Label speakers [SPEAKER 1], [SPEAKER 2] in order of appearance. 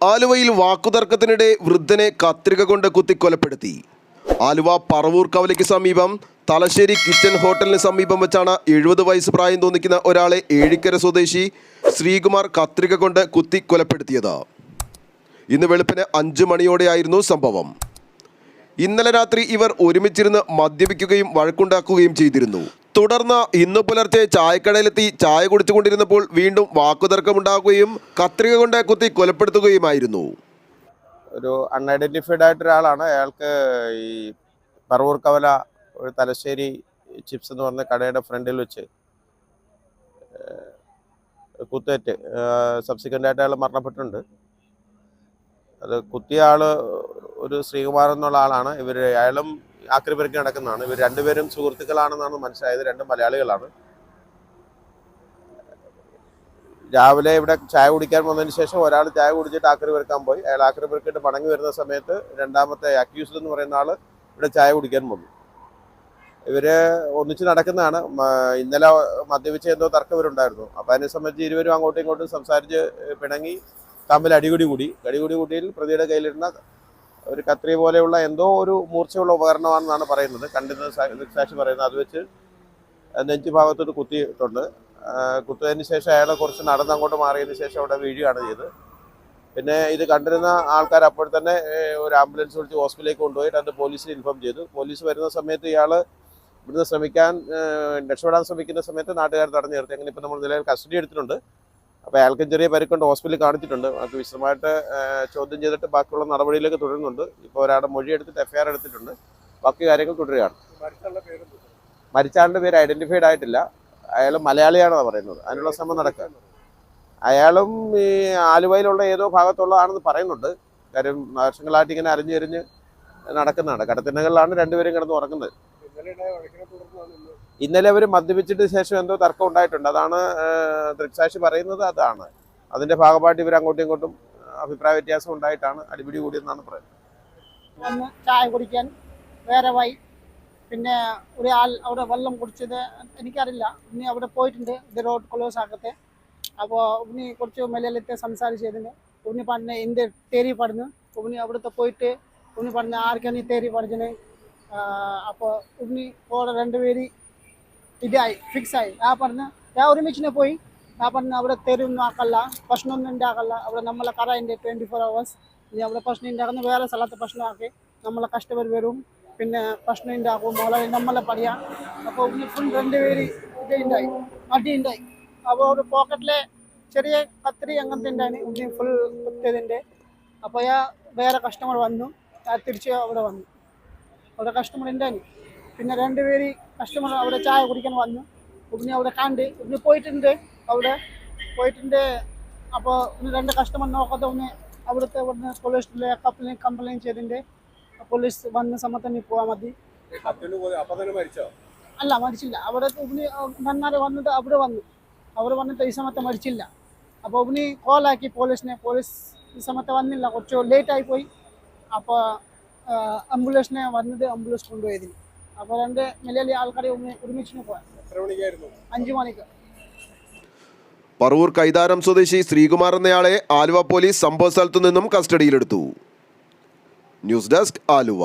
[SPEAKER 1] ആലുവയിൽ വാക്കുതർക്കത്തിനിടെ വൃദ്ധനെ കത്രിക കൊണ്ട് കുത്തിക്കൊലപ്പെടുത്തി. ആലുവ പറവൂർ കവലയ്ക്ക് സമീപം തലശ്ശേരി കിച്ചൻ ഹോട്ടലിന് സമീപം വെച്ചാണ് 70 വയസ്സ് പ്രായം തോന്നിക്കുന്ന ഒരാളെ ഏഴിക്കര സ്വദേശി ശ്രീകുമാർ കത്രിക കൊണ്ട് കുത്തിക്കൊലപ്പെടുത്തിയത്. ഇന്ന് വെളുപ്പിന് 5 മണിയോടെയായിരുന്നു സംഭവം. ഇന്നലെ രാത്രി ഇവർ ഒരുമിച്ചിരുന്ന് മദ്യപിക്കുകയും വഴക്കുണ്ടാക്കുകയും ചെയ്തിരുന്നു. തുടർന്ന് ഇന്ന് പുലർച്ചെ ചായക്കടയിലെത്തി ചായ കുടിച്ചുകൊണ്ടിരുന്നപ്പോൾ വീണ്ടും വാക്കുതർക്കമുണ്ടാകുകയും കത്രിക കൊണ്ട് കുത്തി കൊലപ്പെടുത്തുകയുമായിരുന്നു.
[SPEAKER 2] ഒരു അൺഐഡന്റിഫൈഡ് ആയിട്ട് ഒരാളാണ്. അയാൾക്ക് ഈ പറവൂർ കവല ഒരു തലശ്ശേരി ചിപ്സ് എന്ന് പറഞ്ഞ കടയുടെ ഫ്രണ്ടിൽ വെച്ച് കുത്തേറ്റ് സബ്സിക്വൻ്റ് ആയിട്ട് അയാൾ മരണപ്പെട്ടിട്ടുണ്ട്. അത് കുത്തിയ ആള് ഒരു ശ്രീകുമാർ എന്നുള്ള ആളാണ്. അയാളും ആക്രിപെറുക്കി നടക്കുന്നതാണ്. ഇവർ രണ്ടുപേരും സുഹൃത്തുക്കളാണെന്നാണ് മനസ്സിലായത്. രണ്ടും മലയാളികളാണ്. രാവിലെ ഇവിടെ ചായ കുടിക്കാൻ വന്നതിന് ശേഷം ഒരാൾ ചായ കുടിച്ചിട്ട് ആക്രിപെറുക്കാൻ പോയി. അയാൾ ആക്രിപെറുക്കിയിട്ട് മടങ്ങി വരുന്ന സമയത്ത് രണ്ടാമത്തെ അക്യൂസ്ഡ് എന്ന് പറയുന്ന ആൾ ഇവിടെ ചായ കുടിക്കാൻ വന്നു. ഇവര് ഒന്നിച്ച് നടക്കുന്നതാണ്. ഇന്നലെ മദ്യപിച്ച് എന്തോ തർക്കം ഇവരുണ്ടായിരുന്നു. അപ്പോൾ അതിനെ സംബന്ധിച്ച് ഇരുവരും അങ്ങോട്ടും ഇങ്ങോട്ടും സംസാരിച്ച് പിണങ്ങി തമ്മിൽ അടികൂടി കൂടിയിൽ പ്രതിയുടെ കയ്യിലിരുന്ന ഒരു കത്രി പോലെയുള്ള എന്തോ ഒരു മൂർച്ചയുള്ള ഉപകരണമാണെന്നാണ് പറയുന്നത്. കണ്ടിരുന്ന സാക്ഷി പറയുന്നത്. അത് വെച്ച് നെഞ്ചു ഭാഗത്തോട്ട് കുത്തിയിട്ടുണ്ട്. കുത്തിയതിന് ശേഷം അയാളെ കുറച്ച് നടന്നങ്ങോട്ട് മാറിയതിന് ശേഷം അവിടെ വീഴുകയാണ് ചെയ്തത്. പിന്നെ ഇത് കണ്ടിരുന്ന ആൾക്കാർ അപ്പോൾ തന്നെ ഒരു ആംബുലൻസ് വിളിച്ച് ഹോസ്പിറ്റലിലേക്ക് കൊണ്ടുപോയിട്ട് അത് പോലീസിന് ഇൻഫോം ചെയ്തു. പോലീസ് വരുന്ന സമയത്ത് ഇയാൾ ഇവിടുന്ന് രക്ഷപ്പെടാൻ ശ്രമിക്കുന്ന സമയത്ത് നാട്ടുകാർ തടഞ്ഞു നിർത്തി. അങ്ങനെ ഇപ്പോൾ നമ്മൾ നിലവിൽ കസ്റ്റഡി എടുത്തിട്ടുണ്ട്. അപ്പോൾ അയാൾക്ക് ചെറിയ പരിക്കുണ്ട്. ഹോസ്പിറ്റലിൽ കാണിച്ചിട്ടുണ്ട്. അത് വിശദമായിട്ട് ചോദ്യം ചെയ്തിട്ട് ബാക്കിയുള്ള നടപടിയിലേക്ക് തുടരുന്നുണ്ട്. ഇപ്പോൾ ഒരാളുടെ മൊഴി എടുത്തിട്ട് FIR എടുത്തിട്ടുണ്ട്. ബാക്കി കാര്യങ്ങൾ തുടരുകയാണ്. മരിച്ച ആളുടെ പേര് ഐഡന്റിഫൈഡ് ആയിട്ടില്ല. അയാൾ മലയാളിയാണെന്ന് പറയുന്നത്. അതിനുള്ള ശ്രമം നടക്കുക. അയാളും ഈ ആലുവയിലുള്ള ഏതോ ഭാഗത്തുള്ളതാണെന്ന് പറയുന്നുണ്ട്. കാര്യം വർഷങ്ങളായിട്ട് ഇങ്ങനെ അരിഞ്ഞെരിഞ്ഞ് നടക്കുന്നതാണ്. കടത്തിണ്ണകളിലാണ് രണ്ടുപേരും കിടന്ന് ഉറങ്ങുന്നത്. ഇന്നലെ അവർ മദ്യപിച്ചിട്ട് ശേഷം എന്തോ തർക്കം ഉണ്ടായിട്ടുണ്ട്. അതാണ് ദൃക്സാക്ഷി പറയുന്നത്. അതാണ് അതിന്റെ ഭാഗമായിട്ട് ഇവർ അങ്ങോട്ടും ഇങ്ങോട്ടും അഭിപ്രായ വ്യത്യാസം ഉണ്ടായിട്ടാണ് അടിപിടി കൂടിയെന്നാണ് പറയുന്നത്.
[SPEAKER 3] ചായ കുടിക്കാൻ വേറെ വൈ പിന്നെ ഒരാൾ അവിടെ വെള്ളം കുടിച്ചത് എനിക്കറിയില്ല. ഇനി അവിടെ പോയിട്ടുണ്ട്. ഇത് റോഡ് ക്ലോസ് ആക്കത്തെ. അപ്പോൾ ഉണ്ണി കുറച്ച് മലയാളത്തെ സംസാരിച്ചതിന് ഉണ്ണി പറഞ്ഞ എന്ത് തേരി പറഞ്ഞു. ഉണ്ണി അവിടുത്തെ പോയിട്ട് ഉണ്ണി പറഞ്ഞ ആർക്കാണ് ഈ തേരി പറഞ്ഞത്. അപ്പോൾ ഉണ്ണി ഓടെ രണ്ടുപേര് ഇതായി ഫിക്സായി. ഞാൻ ഒരുമിച്ചിനെ പോയി. ഞാൻ പറഞ്ഞു അവിടെ തെരുവൊന്നും ആക്കല്ല, പ്രശ്നമൊന്നും ഉണ്ടാക്കല്ല. അവിടെ നമ്മളെ കറയുണ്ട് 24 hours. ഇനി അവിടെ പ്രശ്നം ഉണ്ടാക്കുന്ന വേറെ സ്ഥലത്ത് പ്രശ്നമാക്കി നമ്മളെ കസ്റ്റമർ വരും. പിന്നെ പ്രശ്നം ഉണ്ടാക്കും. മോളെ നമ്മളെ പറയാം. അപ്പോൾ ഫുൾ രണ്ടുപേര് ഇതുണ്ടായി, അടിയുണ്ടായി. അപ്പോൾ ഒരു പോക്കറ്റിലെ ചെറിയ കത്രി അങ്ങനത്തെ ഉണ്ടായി ഫുൾ കുത്തിയതിൻ്റെ. അപ്പോൾ വേറെ കസ്റ്റമർ വന്നു. തിരിച്ച് അവിടെ വന്നു. അവിടെ കസ്റ്റമർ ഉണ്ടായി. പിന്നെ രണ്ടുപേര് കസ്റ്റമർ അവിടെ ചായ കുടിക്കാൻ വന്നു. ഉടനെ അവിടെ കണ്ട് ഉടനെ പോയിട്ടുണ്ട്. അവിടെ പോയിട്ടുണ്ട്. അപ്പോൾ രണ്ട് കസ്റ്റമർ നോക്കാതെ ഒന്ന് അവിടുത്തെ പോലീസിലെ കംപ്ലൈൻറ്റ് ചെയ്തിട്ടുണ്ട്. പോലീസ് വന്ന സമയത്ത് തന്നെ പോകാൻ മതി. അല്ല, മരിച്ചില്ല. അവിടെ ഉടനെ നന്നാരെ വന്നത് അവിടെ വന്നിട്ട് ഈ സമയത്ത് മരിച്ചില്ല. അപ്പോൾ ഉടനെ കോളാക്കി പോലീസിനെ. പോലീസ് ഈ സമയത്ത് വന്നില്ല, കുറച്ച് ലേറ്റായി പോയി. അപ്പോൾ ആംബുലൻസിനെ വന്നത് ആംബുലൻസ് കൊണ്ടുപോയതിന്. അപ്പോൾ രണ്ട് മലയാളി ആൾക്കാരെ ഒരുമിച്ചിന് പോകാൻ 5 മണിക്ക്.
[SPEAKER 1] പറവൂർ കൈതാരം സ്വദേശി ശ്രീകുമാർ എന്നയാളെ ആലുവ പോലീസ് സംഭവ സ്ഥലത്തു നിന്നും കസ്റ്റഡിയിലെടുത്തു. News desk, Aluva.